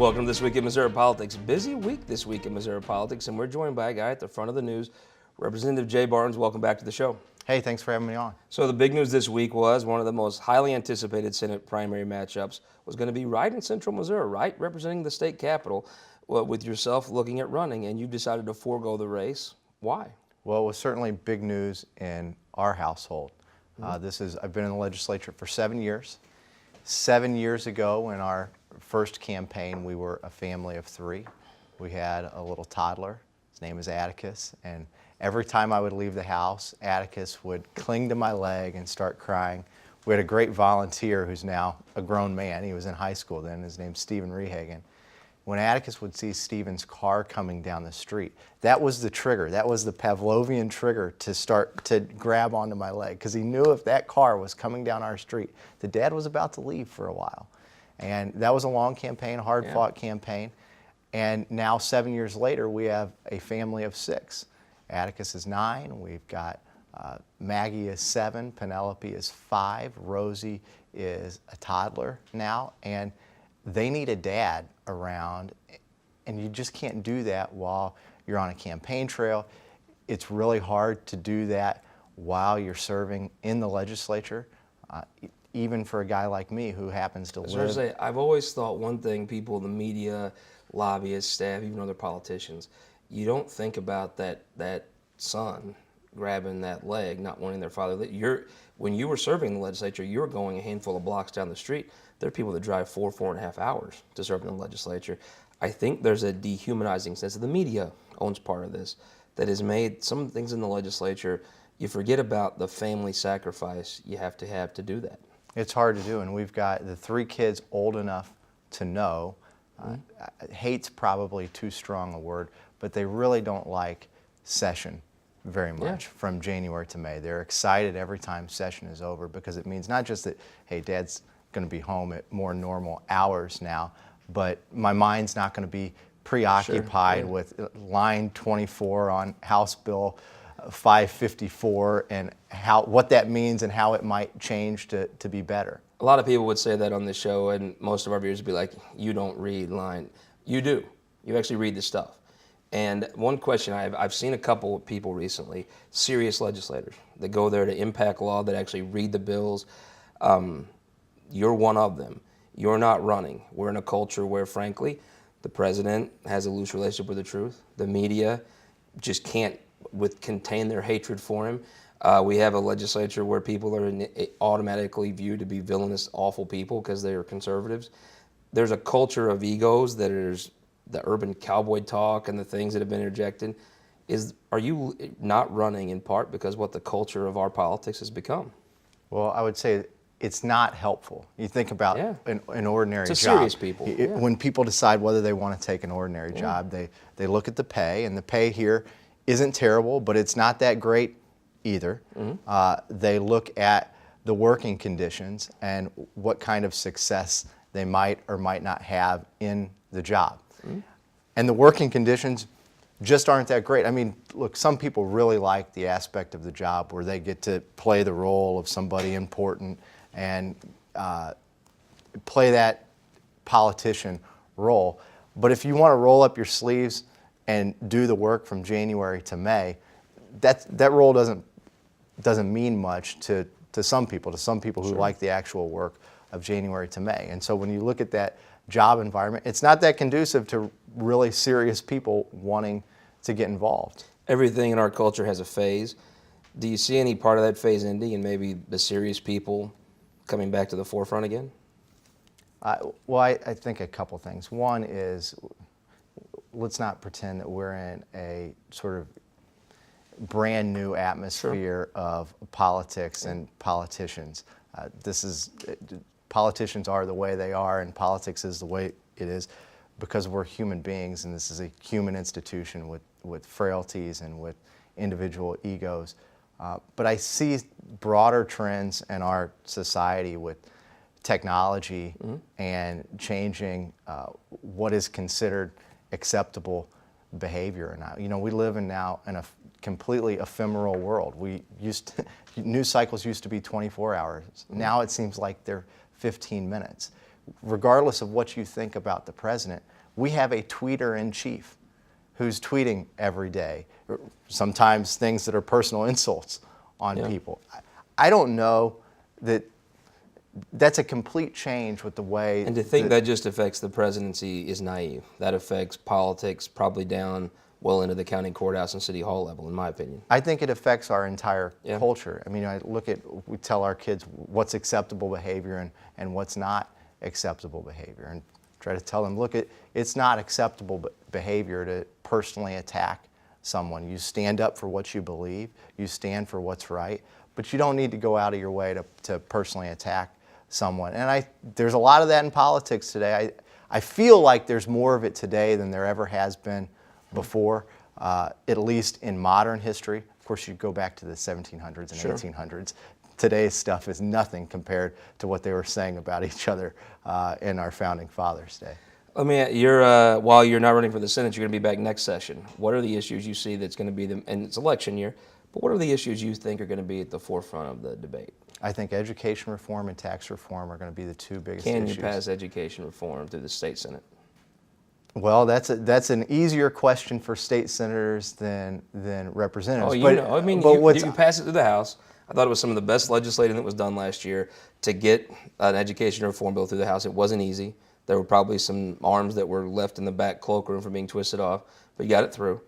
Welcome to This Week in Missouri Politics. Busy week this week in Missouri Politics, and we're joined by a guy at the front of the news, Representative Jay Barnes. Welcome back to the show. Hey, thanks for having me on. So the big news this week was one of the most highly anticipated Senate primary matchups was going to be right in central Missouri, right representing the state capitol, with yourself looking at running, and you decided to forego the race. Why? Well, it was certainly big news in our household. I've been in the legislature for 7 years. 7 years ago, in our first campaign, we were a family of 3. We had a little toddler. His name is Atticus, and every time I would leave the house, Atticus would cling to my leg and start crying. We had a great volunteer who's now a grown man. He was in high school then. His name's Stephen Rehagen. When Atticus would see Stephen's car coming down the street, that was the trigger. That was the Pavlovian trigger to start to grab onto my leg, because he knew if that car was coming down our street, the dad was about to leave for a while. And that was a long campaign, a hard-fought campaign. And now, 7 years later, we have a family of 6. Atticus is 9. We've got Maggie is 7. Penelope is 5. Rosie is a toddler now. And they need a dad around, and you just can't do that while you're on a campaign trail. It's really hard to do that while you're serving in the legislature, even for a guy like me who happens to live. I've always thought one thing, people in the media, lobbyists, staff, even other politicians, you don't think about that son grabbing that leg, not wanting their father. When you were serving in the legislature, you were going a handful of blocks down the street. There are people that drive 4.5 hours to serve in the legislature. I think there's a dehumanizing sense. The media owns part of this that has made some things in the legislature, you forget about the family sacrifice you have to do that. It's hard to do, and we've got the 3 kids old enough to know. Hate's probably too strong a word, but they really don't like session very much from January to May. They're excited every time session is over, because it means not just that, hey, Dad's going to be home at more normal hours now, but my mind's not going to be preoccupied with line 24 on House Bill 554 and what that means and how it might change to be better. A lot of people would say that on this show, and most of our viewers would be like, you don't read line. You do. You actually read the stuff. And one question, I've seen a couple of people recently, serious legislators, that go there to impact law, that actually read the bills. You're one of them. You're not running. We're in a culture where, frankly, the president has a loose relationship with the truth. The media just can't contain their hatred for him. We have a legislature where people are automatically viewed to be villainous, awful people because they are conservatives. There's a culture of egos that is the urban cowboy talk and the things that have been interjected. Are you not running in part because what the culture of our politics has become? Well, I would say it's not helpful. You think about an ordinary job. It's serious people. When people decide whether they want to take an ordinary job, they look at the pay, and the pay here isn't terrible, but it's not that great either. They look at the working conditions and what kind of success they might or might not have in the job. And the working conditions just aren't that great. I mean, look, some people really like the aspect of the job where they get to play the role of somebody important and play that politician role. But if you want to roll up your sleeves and do the work from January to May, that role doesn't mean much to some people who like the actual work of January to May. And so when you look at that job environment, it's not that conducive to really serious people wanting to get involved. Everything in our culture has a phase. Do you see any part of that phase ending and maybe the serious people coming back to the forefront again? Well, I think a couple things. One is, let's not pretend that we're in a sort of brand new atmosphere of politics and politicians. Politicians are the way they are, and politics is the way it is because we're human beings, and this is a human institution with frailties and with individual egos. But I see broader trends in our society with technology and changing what is considered acceptable behavior. And we live now in a completely ephemeral world. News cycles used to be 24 hours. Now it seems like they're 15 minutes. Regardless of what you think about the president, We have a tweeter-in-chief who's tweeting every day, sometimes things that are personal insults on people. I don't know that that's a complete change with the way. And to think that just affects the presidency is naive. That affects politics probably down well into the county courthouse and city hall level, in my opinion. I think it affects our entire culture. I mean, we tell our kids what's acceptable behavior and what's not acceptable behavior, and try to tell them, look, it's not acceptable behavior to personally attack someone. You stand up for what you believe, you stand for what's right, but you don't need to go out of your way to personally attack someone. And there's a lot of that in politics today. I feel like there's more of it today than there ever has been before, at least in modern history. Of course, you go back to the 1700s and 1800s. Today's stuff is nothing compared to what they were saying about each other in our founding fathers' day. I mean, while you're not running for the Senate, you're going to be back next session. What are the issues you see that's going to be, and it's election year, but what are the issues you think are going to be at the forefront of the debate? I think education reform and tax reform are going to be the two biggest issues. Can you pass education reform through the state Senate? Well, that's an easier question for state senators than representatives. Oh, you know, I mean, you pass it through the House. I thought it was some of the best legislating that was done last year to get an education reform bill through the House. It wasn't easy. There were probably some arms that were left in the back cloakroom from being twisted off, but you got it through.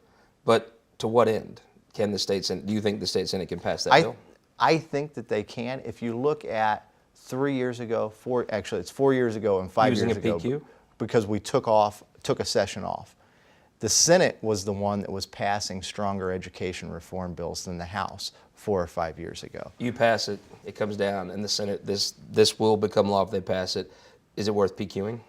But to what end can the state Senate? Do you think the state Senate can pass that bill? I think that they can. If you look at 3 years ago, it's 4 years ago and 5 years ago. Using a PQ? Because we took a session off. The Senate was the one that was passing stronger education reform bills than the House 4 or 5 years ago. You pass it, it comes down, and the Senate, this will become law if they pass it. Is it worth PQing?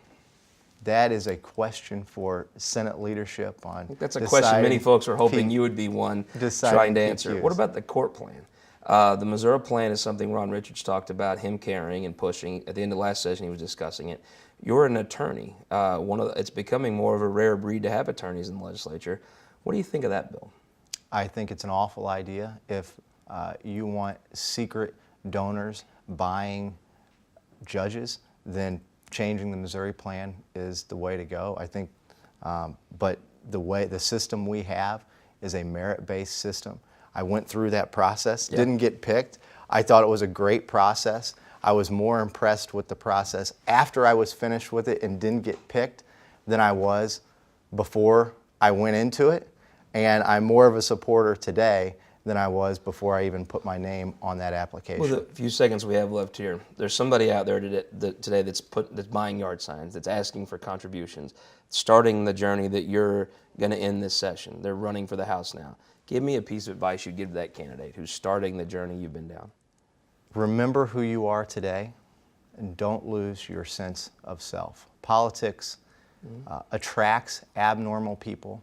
That is a question for Senate leadership on. I think that's a question many folks are hoping you would be one trying to answer. PQs. What about the court plan? The Mazur plan is something Ron Richards talked about, him carrying and pushing. At the end of last session, he was discussing it. You're an attorney. It's becoming more of a rare breed to have attorneys in the legislature. What do you think of that bill? I think it's an awful idea. If you want secret donors buying judges, then changing the Missouri plan is the way to go. I think, but the system we have is a merit-based system. I went through that process, didn't get picked. I thought it was a great process. I was more impressed with the process after I was finished with it and didn't get picked than I was before I went into it. And I'm more of a supporter today than I was before I even put my name on that application. Well, the few seconds we have left here, there's somebody out there today that's buying yard signs, that's asking for contributions, starting the journey that you're going to end this session. They're running for the House now. Give me a piece of advice you'd give to that candidate who's starting the journey you've been down. Remember who you are today, and don't lose your sense of self. Politics attracts abnormal people,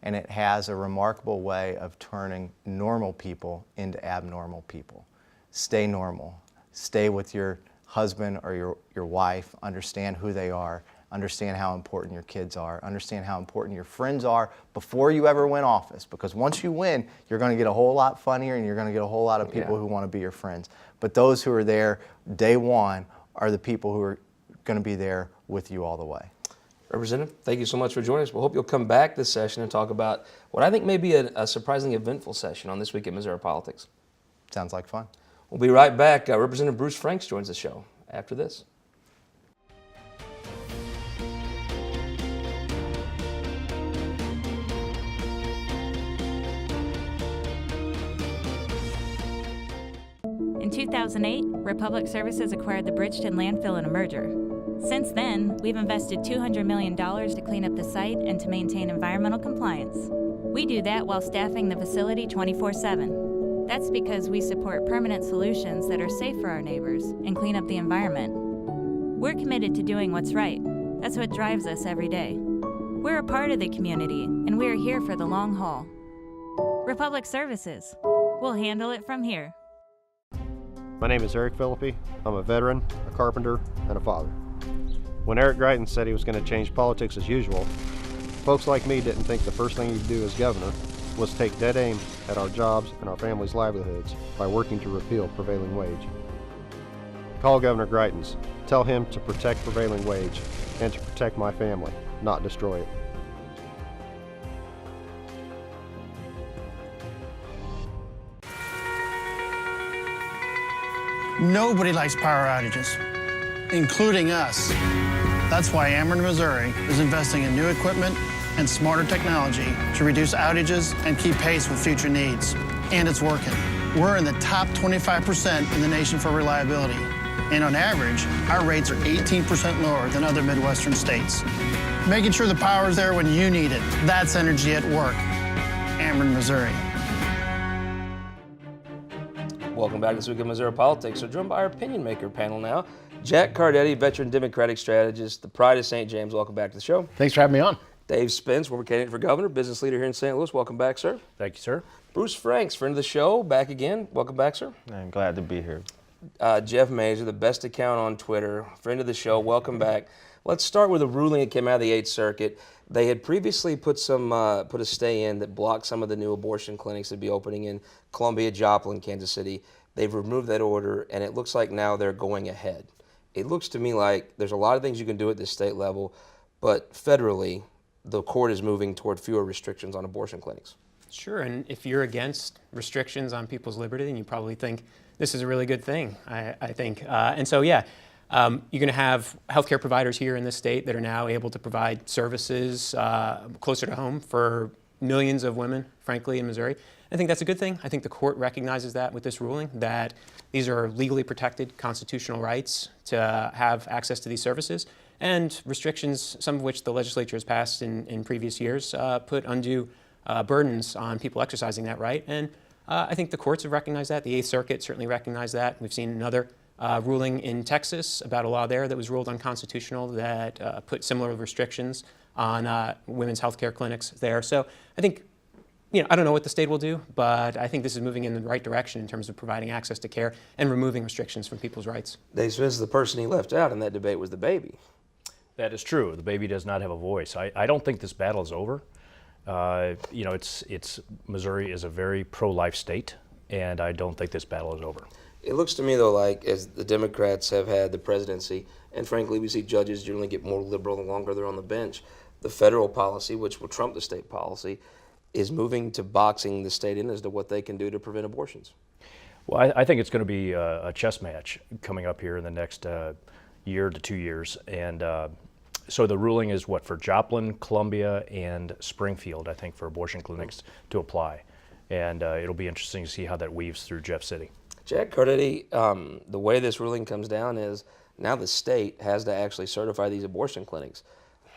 and it has a remarkable way of turning normal people into abnormal people. Stay normal. Stay with your husband or your wife. Understand who they are. Understand how important your kids are. Understand how important your friends are before you ever win office. Because once you win, you're going to get a whole lot funnier and you're going to get a whole lot of people who want to be your friends. But those who are there day one are the people who are going to be there with you all the way. Representative, thank you so much for joining us. We hope you'll come back this session and talk about what I think may be a surprisingly eventful session on This Week in Missouri Politics. Sounds like fun. We'll be right back. Representative Bruce Franks joins the show after this. In 2008, Republic Services acquired the Bridgeton landfill in a merger. Since then, we've invested $200 million to clean up the site and to maintain environmental compliance. We do that while staffing the facility 24/7. That's because we support permanent solutions that are safe for our neighbors and clean up the environment. We're committed to doing what's right. That's what drives us every day. We're a part of the community, and we're here for the long haul. Republic Services. We'll handle it from here. My name is Eric Philippi. I'm a veteran, a carpenter, and a father. When Eric Greitens said he was going to change politics as usual, folks like me didn't think the first thing he'd do as governor was take dead aim at our jobs and our families' livelihoods by working to repeal prevailing wage. Call Governor Greitens. Tell him to protect prevailing wage and to protect my family. not destroy it. Nobody likes power outages, including us. That's why Ameren, Missouri is investing in new equipment and smarter technology to reduce outages and keep pace with future needs. And it's working. We're in the top 25% in the nation for reliability. And on average, our rates are 18% lower than other Midwestern states. Making sure the power is there when you need it. That's energy at work. Ameren, Missouri. Welcome back to This Week in Missouri Politics. We're joined by our opinion maker panel now. Jack Cardetti, veteran Democratic strategist, the pride of St. James. Welcome back to the show. Thanks for having me on. Dave Spence, former candidate for governor, business leader here in St. Louis. Welcome back, sir. Thank you, sir. Bruce Franks, friend of the show, back again. Welcome back, sir. I'm glad to be here. Jeff Mazur, the best account on Twitter, friend of the show. Welcome back. Let's start with a ruling that came out of the 8th Circuit. They had previously put a stay in that blocked some of the new abortion clinics that would be opening in Columbia, Joplin, Kansas City. They've removed that order, and it looks like now they're going ahead. It looks to me like there's a lot of things you can do at the state level, but federally, the court is moving toward fewer restrictions on abortion clinics. Sure, and if you're against restrictions on people's liberty, then you probably think this is a really good thing, I think. And so, yeah, you're going to have healthcare providers here in this state that are now able to provide services closer to home for millions of women, frankly, in Missouri. I think that's a good thing. I think the court recognizes that with this ruling, that these are legally protected constitutional rights to have access to these services, and restrictions, some of which the legislature has passed in previous years, put undue burdens on people exercising that right. And I think the courts have recognized that. The 8th Circuit certainly recognized that. We've seen another ruling in Texas about a law there that was ruled unconstitutional that put similar restrictions on women's health care clinics there. So I think, I don't know what the state will do, but I think this is moving in the right direction in terms of providing access to care and removing restrictions from people's rights. Dave Smith, the person he left out in that debate was the baby. That is true. The baby does not have a voice. I don't think this battle is over. It's Missouri is a very pro-life state, and I don't think this battle is over. It looks to me, though, like as the Democrats have had the presidency, and frankly, we see judges generally get more liberal the longer they're on the bench, the federal policy, which will trump the state policy, is moving to boxing the state in as to what they can do to prevent abortions. Well, I think it's going to be a chess match coming up here in the next year to 2 years. And so the ruling is what, for Joplin, Columbia, and Springfield, I think, for abortion clinics to apply. And it'll be interesting to see how that weaves through Jeff City. Jack Cardetti, the way this ruling comes down is now the state has to actually certify these abortion clinics.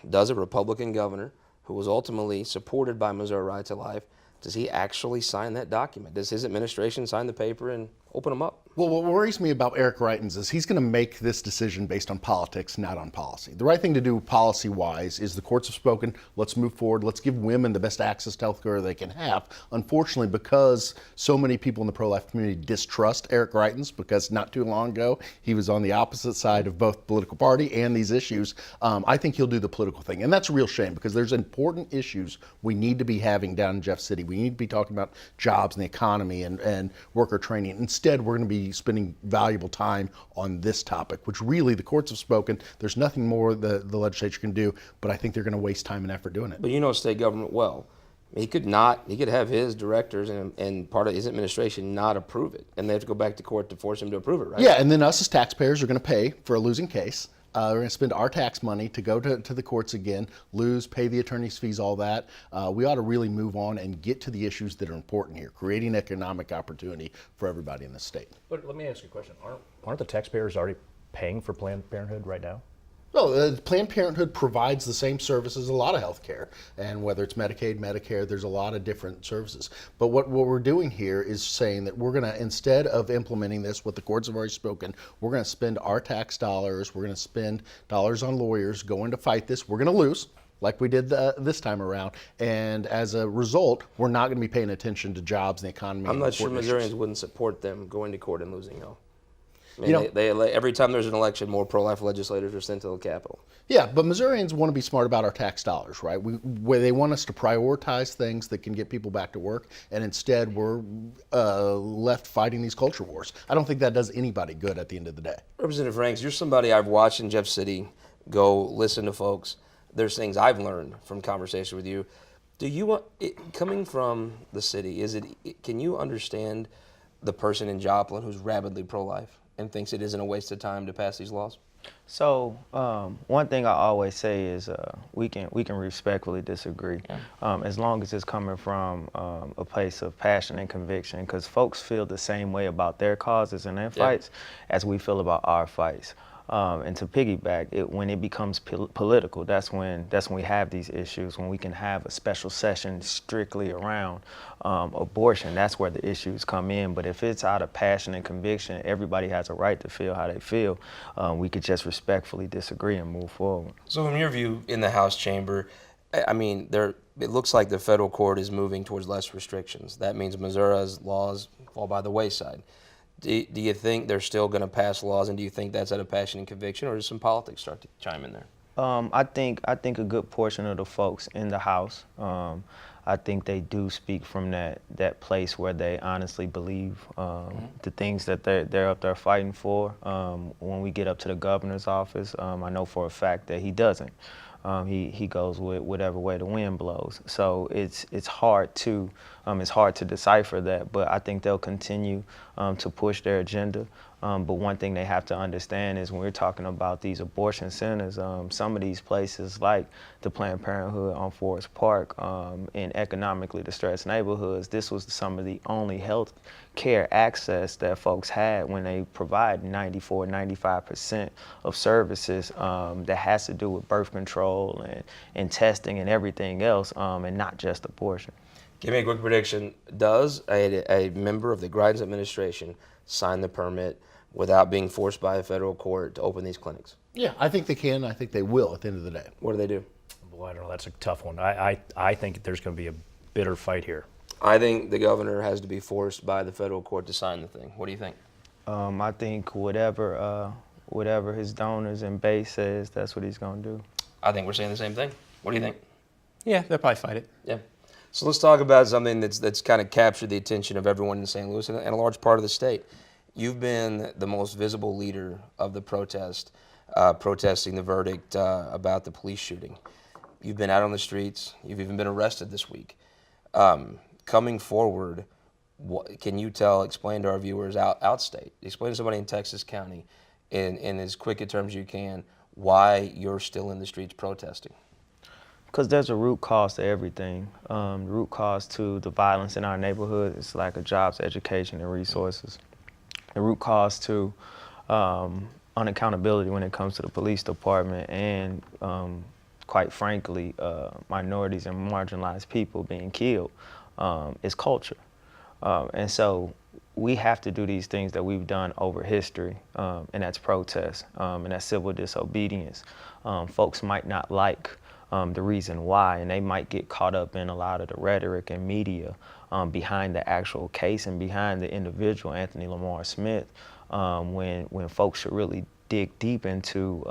Does a Republican governor, who was ultimately supported by Missouri Right to Life, does he actually sign that document? Does his administration sign the paper and open them up? Well, what worries me about Eric Greitens is he's going to make this decision based on politics, not on policy. The right thing to do policy-wise is the courts have spoken, let's move forward, let's give women the best access to health care they can have. Unfortunately, because so many people in the pro-life community distrust Eric Greitens, because not too long ago he was on the opposite side of both political party and these issues, I think he'll do the political thing. And that's a real shame, because there's important issues we need to be having down in Jeff City. We need to be talking about jobs and the economy and worker training. Instead, we're going to be spending valuable time on this topic, which really the courts have spoken. There's nothing more the legislature can do, but I think they're going to waste time and effort doing it. But you know state government well. He could have his directors and part of his administration not approve it, and they have to go back to court to force him to approve it, right? Yeah, and then us as taxpayers are going to pay for a losing case. We're going to spend our tax money to go to the courts again, lose, pay the attorney's fees, all that. We ought to really move on and get to the issues that are important here, creating economic opportunity for everybody in the state. But let me ask you a question. Aren't the taxpayers already paying for Planned Parenthood right now? No, Planned Parenthood provides the same services as a lot of health care, and whether it's Medicaid, Medicare, there's a lot of different services. But what we're doing here is saying that we're going to, instead of implementing this, what the courts have already spoken, we're going to spend our tax dollars, we're going to spend dollars on lawyers going to fight this. We're going to lose, like we did this time around, and as a result, we're not going to be paying attention to jobs and the economy. I'm not sure Missourians wouldn't support them going to court and losing, though. I mean, they every time there's an election, more pro-life legislators are sent to the Capitol. Yeah, but Missourians want to be smart about our tax dollars, right? Where they want us to prioritize things that can get people back to work, and instead we're left fighting these culture wars. I don't think that does anybody good at the end of the day. Representative Franks, you're somebody I've watched in Jeff City go listen to folks. there's things I've learned from conversation with you. Do you, coming from the city, can you understand the person in Joplin who's rabidly pro-life and thinks it isn't a waste of time to pass these laws? So one thing I always say is we can respectfully disagree, as long as it's coming from a place of passion and conviction, because folks feel the same way about their causes and their fights as we feel about our fights. And to piggyback, when it becomes political, that's when we have these issues. When we can have a special session strictly around abortion, that's where the issues come in. But if it's out of passion and conviction, everybody has a right to feel how they feel. We could just respectfully disagree and move forward. So, in your view, in the House chamber, I mean, it looks like the federal court is moving towards less restrictions. That means Missouri's laws fall by the wayside. Do you think they're still going to pass laws, and do you think that's out of passion and conviction, or does some politics start to chime in there? I think a good portion of the folks in the House, I think they do speak from that place where they honestly believe the things that they're up there fighting for. When we get up to the governor's office, I know for a fact that he doesn't. He goes with whatever way the wind blows. So it's hard to decipher that, but I think they'll continue to push their agenda. But one thing they have to understand is when we're talking about these abortion centers, some of these places like the Planned Parenthood on Forest Park, in economically distressed neighborhoods, this was some of the only health care access that folks had when they provide 95% of services that has to do with birth control and testing and everything else, and not just abortion. Give me a quick prediction. Does a member of the Greitens administration sign the permit without being forced by a federal court to open these clinics? Yeah, I think they can. I think they will at the end of the day. What do they do? Well, I don't know. That's a tough one. I think there's going to be a bitter fight here. I think the governor has to be forced by the federal court to sign the thing. What do you think? I think whatever his donors and base says, that's what he's going to do. I think we're saying the same thing. What do you think? Yeah, they'll probably fight it. Yeah. So let's talk about something that's kind of captured the attention of everyone in St. Louis and a large part of the state. You've been the most visible leader of the protest, protesting the verdict about the police shooting. You've been out on the streets. You've even been arrested this week. Coming forward, can you explain to our viewers outstate, explain to somebody in Texas County in as quick a terms as you can why you're still in the streets protesting? Because there's a root cause to everything. The root cause to the violence in our neighborhood is lack of jobs, education, and resources. The root cause to unaccountability when it comes to the police department and, quite frankly, minorities and marginalized people being killed is culture. And so we have to do these things that we've done over history, and that's protest, and that's civil disobedience. Folks might not like the reason why, and they might get caught up in a lot of the rhetoric and media behind the actual case and behind the individual, Anthony Lamar Smith, when folks should really dig deep into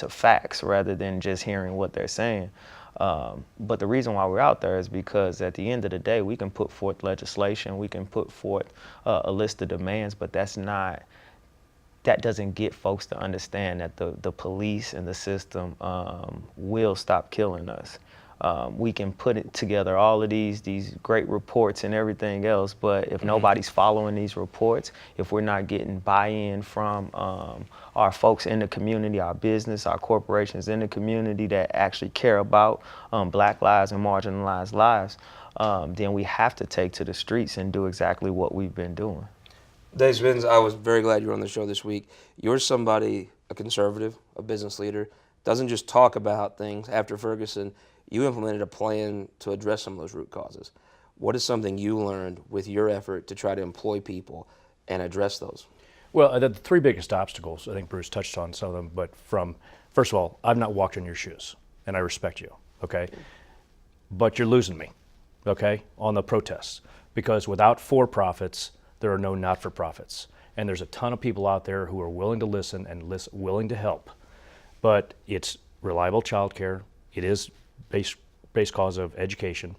facts rather than just hearing what they're saying. But the reason why we're out there is because at the end of the day, we can put forth legislation, we can put forth a list of demands, but that doesn't get folks to understand that the police and the system will stop killing us. We can put it together all of these great reports and everything else, but if nobody's following these reports, if we're not getting buy-in from our folks in the community, our business, our corporations in the community that actually care about Black lives and marginalized lives, then we have to take to the streets and do exactly what we've been doing. Dave Spence, I was very glad you were on the show this week. You're somebody, a conservative, a business leader, doesn't just talk about things. After Ferguson, you implemented a plan to address some of those root causes. What is something you learned with your effort to try to employ people and address those? Well, the three biggest obstacles, I think Bruce touched on some of them, but first of all, I've not walked in your shoes, and I respect you, okay? But you're losing me, okay, on the protests, because without for-profits, there are no not-for-profits. And there's a ton of people out there who are willing to listen and willing to help. But it's reliable childcare. It is base cause of education.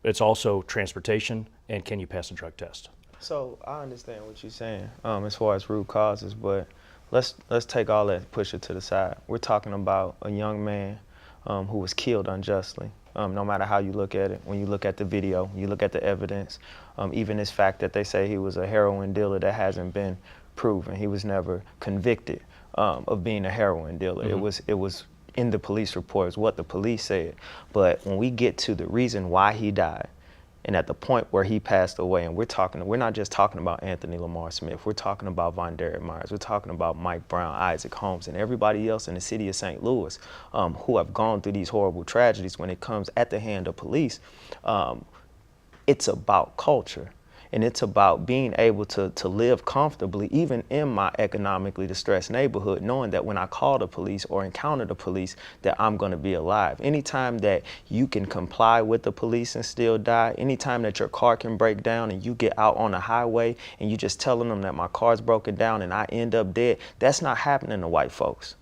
It's also transportation, and can you pass a drug test? So I understand what you're saying as far as root causes, but let's take all that, push it to the side. We're talking about a young man who was killed unjustly. No matter how you look at it, when you look at the video, you look at the evidence, even this fact that they say he was a heroin dealer, that hasn't been proven. He was never convicted of being a heroin dealer. It was in the police reports, what the police said. But when we get to the reason why he died, and at the point where he passed away, and we're not just talking about Anthony Lamar Smith, we're talking about Von Derek Myers, we're talking about Mike Brown, Isaac Holmes, and everybody else in the city of St. Louis who have gone through these horrible tragedies when it comes at the hand of police. It's about culture. And it's about being able to live comfortably, even in my economically distressed neighborhood, knowing that when I call the police or encounter the police, that I'm going to be alive. Anytime that you can comply with the police and still die, anytime that your car can break down and you get out on the highway and you just telling them that my car's broken down and I end up dead, that's not happening to white folks.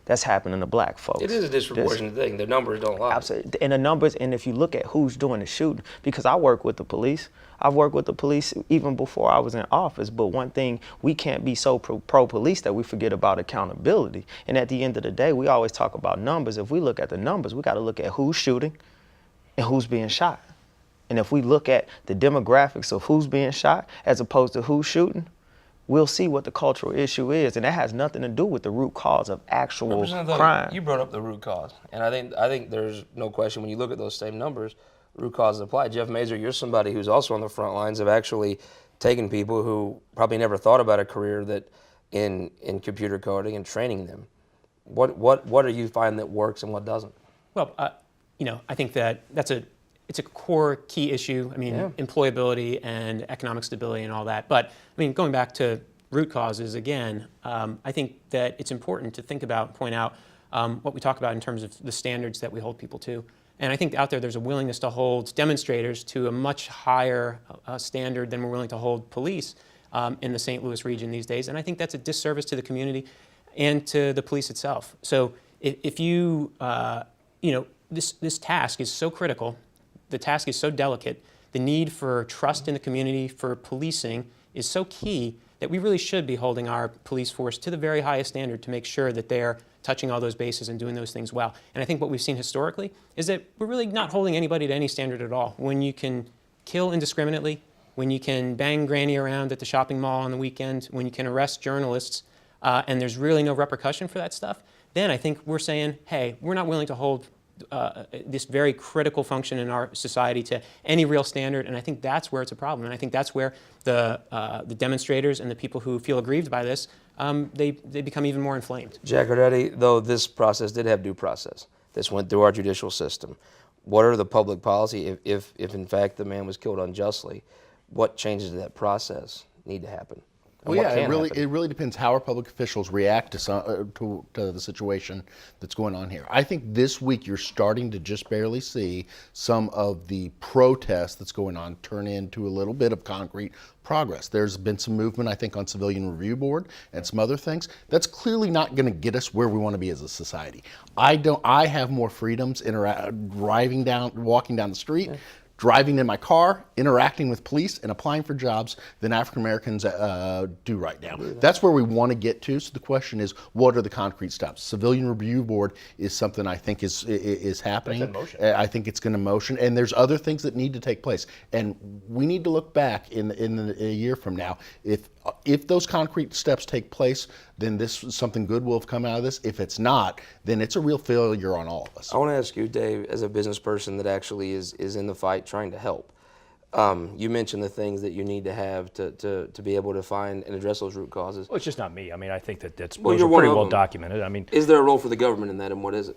That's happening to black folks. It is a disproportionate thing. The numbers don't lie. Absolutely. And the numbers, and if you look at who's doing the shooting, because I work with the police. I've worked with the police even before I was in office, but one thing, we can't be so pro-police that we forget about accountability. And at the end of the day, we always talk about numbers. If we look at the numbers, we got to look at who's shooting and who's being shot. And if we look at the demographics of who's being shot as opposed to who's shooting, we'll see what the cultural issue is, and that has nothing to do with the root cause of actual crime. You brought up the root cause, and I think there's no question when you look at those same numbers, root causes apply. Jeff Mazur, you're somebody who's also on the front lines of actually taking people who probably never thought about a career that in computer coding and training them. What are you finding that works and what doesn't? Well, I think it's a core key issue. I mean, employability and economic stability and all that. But I mean, going back to root causes again, I think that it's important to think about, point out what we talk about in terms of the standards that we hold people to. And I think out there's a willingness to hold demonstrators to a much higher standard than we're willing to hold police in the St. Louis region these days. And I think that's a disservice to the community and to the police itself. So if you, this task is so critical, the task is so delicate, the need for trust in the community, for policing is so key that we really should be holding our police force to the very highest standard to make sure that they're touching all those bases and doing those things well. And I think what we've seen historically is that we're really not holding anybody to any standard at all. When you can kill indiscriminately, when you can bang granny around at the shopping mall on the weekend, when you can arrest journalists, and there's really no repercussion for that stuff, then I think we're saying, hey, we're not willing to hold this very critical function in our society to any real standard, and I think that's where it's a problem. And I think that's where the demonstrators and the people who feel aggrieved by this, they become even more inflamed. Jack Cardetti, though this process did have due process, this went through our judicial system. What are the public policy, if in fact the man was killed unjustly, what changes to that process need to happen? Well, yeah, it really depends how our public officials react to the situation that's going on here. I think this week you're starting to just barely see some of the protests that's going on turn into a little bit of concrete progress. There's been some movement, I think, on Civilian Review Board and some other things. That's clearly not going to get us where we want to be as a society. I have more freedoms walking down the street, driving in my car, interacting with police, and applying for jobs than African Americans do right now. That's where we want to get to. So the question is, what are the concrete steps? Civilian Review Board is something I think is happening. That's in motion. I think it's going to motion, and there's other things that need to take place. And we need to look back in a year from now. If those concrete steps take place, then something good will have come out of this. If it's not, then it's a real failure on all of us. I want to ask you, Dave, as a business person that actually is in the fight trying to help. You mentioned the things that you need to have to be able to find and address those root causes. Well, it's just not me. I mean, I think that those you're are one pretty of well them. documented. I mean, Is there a role for the government in that, and what is it?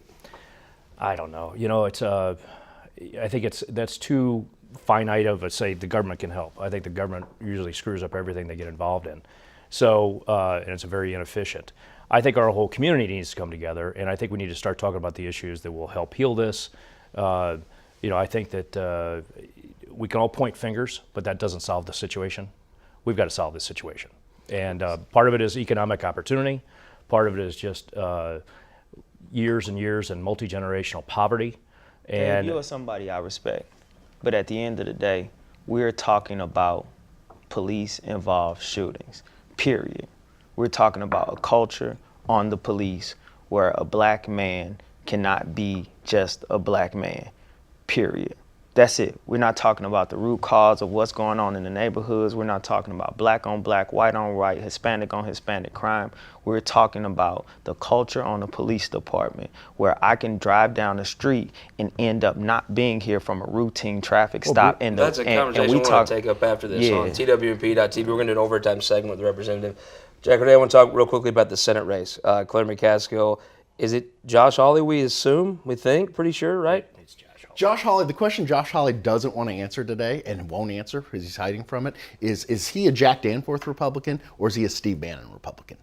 I don't know. It's I think that's too finite of a say the government can help. I think the government usually screws up everything they get involved in. So, and it's very inefficient. I think our whole community needs to come together, and I think we need to start talking about the issues that will help heal this. I think that we can all point fingers, but that doesn't solve the situation. We've got to solve this situation. And part of it is economic opportunity. Part of it is just years and years and multi-generational poverty. And you are somebody I respect. But at the end of the day, we're talking about police-involved shootings, period. We're talking about a culture on the police where a black man cannot be just a black man, period. That's it. We're not talking about the root cause of what's going on in the neighborhoods. We're not talking about black on black, white on white, Hispanic on Hispanic crime. We're talking about the culture on the police department where I can drive down the street and end up not being here from a routine traffic stop. That's a conversation we want to take up after this on TWMP.TV. We're going to do an overtime segment with the representative. Jack Cardetti, I want to talk real quickly about the Senate race. Claire McCaskill, is it Josh Hawley, we assume, we think, pretty sure, right? Josh Hawley, the question Josh Hawley doesn't want to answer today and won't answer because he's hiding from it is he a Jack Danforth Republican or is he a Steve Bannon Republican?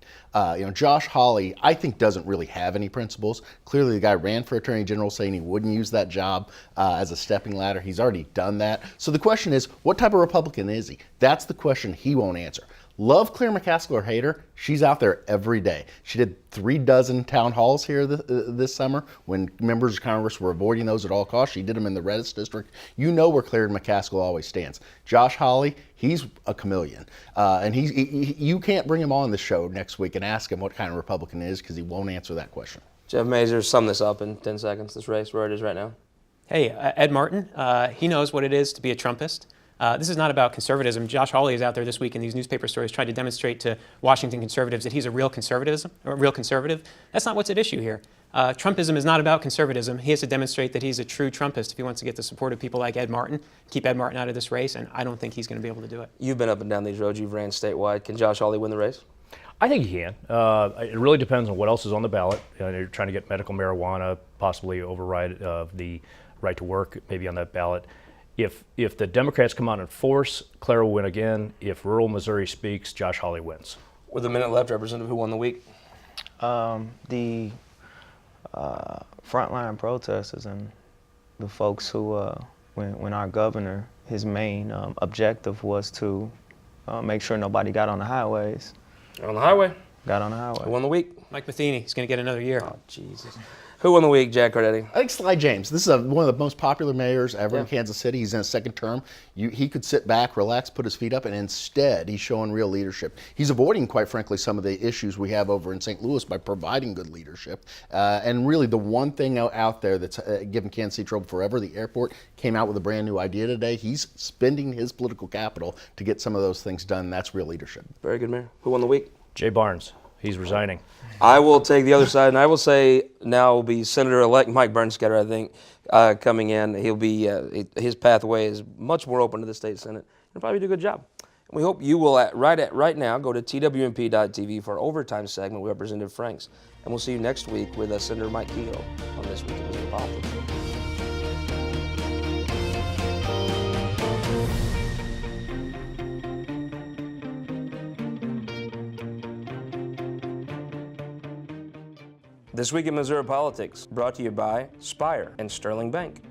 Josh Hawley, I think, doesn't really have any principles. Clearly, the guy ran for Attorney General saying he wouldn't use that job as a stepping ladder. He's already done that. So the question is, what type of Republican is he? That's the question he won't answer. Love Claire McCaskill or hate her, she's out there every day. She did 36 town halls here this summer when members of Congress were avoiding those at all costs. She did them in the reddest district. You know where Claire McCaskill always stands. Josh Hawley, he's a chameleon. And you can't bring him on the show next week and ask him what kind of Republican he is because he won't answer that question. Jeff Mazur, sum this up in 10 seconds, this race, where it is right now. Hey, Ed Martin, he knows what it is to be a Trumpist. This is not about conservatism. Josh Hawley is out there this week in these newspaper stories trying to demonstrate to Washington conservatives that he's a real conservative. That's not what's at issue here. Trumpism is not about conservatism. He has to demonstrate that he's a true Trumpist if he wants to get the support of people like Ed Martin, keep Ed Martin out of this race, and I don't think he's going to be able to do it. You've been up and down these roads. You've ran statewide. Can Josh Hawley win the race? I think he can. It really depends on what else is on the ballot. You're trying to get medical marijuana, possibly override the right to work, maybe on that ballot. If the Democrats come out in force, Claire will win again. If rural Missouri speaks, Josh Hawley wins. With a minute left, Representative, who won the week? The frontline protesters and the folks who, when our governor, his main objective was to make sure nobody got on the highways. On the highway. Got on the highway. Who won the week? Mike Matheny, he's going to get another year. Oh, Jesus. Who won the week, Jack Cardetti? I think Sly James. This is one of the most popular mayors ever in Kansas City. He's in his second term. He could sit back, relax, put his feet up, and instead he's showing real leadership. He's avoiding, quite frankly, some of the issues we have over in St. Louis by providing good leadership. And really the one thing out there that's given Kansas City trouble forever, the airport, came out with a brand new idea today. He's spending his political capital to get some of those things done. That's real leadership. Very good, Mayor. Who won the week? Jay Barnes. He's resigning. I will take the other side, and I will say now will be Senator-elect Mike Bernskoetter, I think, coming in. He'll be his pathway is much more open to the state Senate. He'll probably do a good job. We hope you will, right now, go to twmp.tv for our overtime segment with Representative Franks. And we'll see you next week with Senator Mike Kehoe on This Week in Missouri Politics. This Week in Missouri Politics, brought to you by Spire and Sterling Bank.